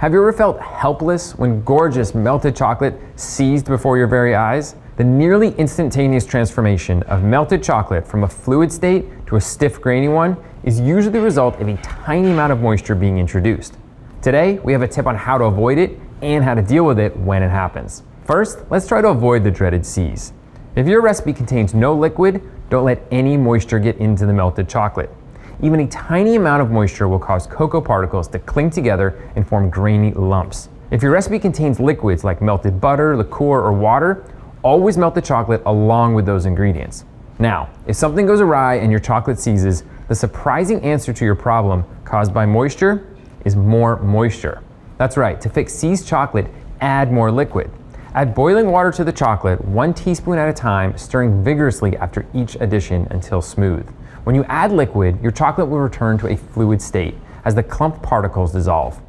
Have you ever felt helpless when gorgeous melted chocolate seized before your very eyes? The nearly instantaneous transformation of melted chocolate from a fluid state to a stiff, grainy one is usually the result of a tiny amount of moisture being introduced. Today, we have a tip on how to avoid it and how to deal with it when it happens. First, let's try to avoid the dreaded seize. If your recipe contains no liquid, don't let any moisture get into the melted chocolate. Even a tiny amount of moisture will cause cocoa particles to cling together and form grainy lumps. If your recipe contains liquids like melted butter, liqueur, or water, always melt the chocolate along with those ingredients. Now, if something goes awry and your chocolate seizes, the surprising answer to your problem caused by moisture is more moisture. That's right, to fix seized chocolate, add more liquid. Add boiling water to the chocolate, 1 teaspoon at a time, stirring vigorously after each addition until smooth. When you add liquid, your chocolate will return to a fluid state as the clump particles dissolve.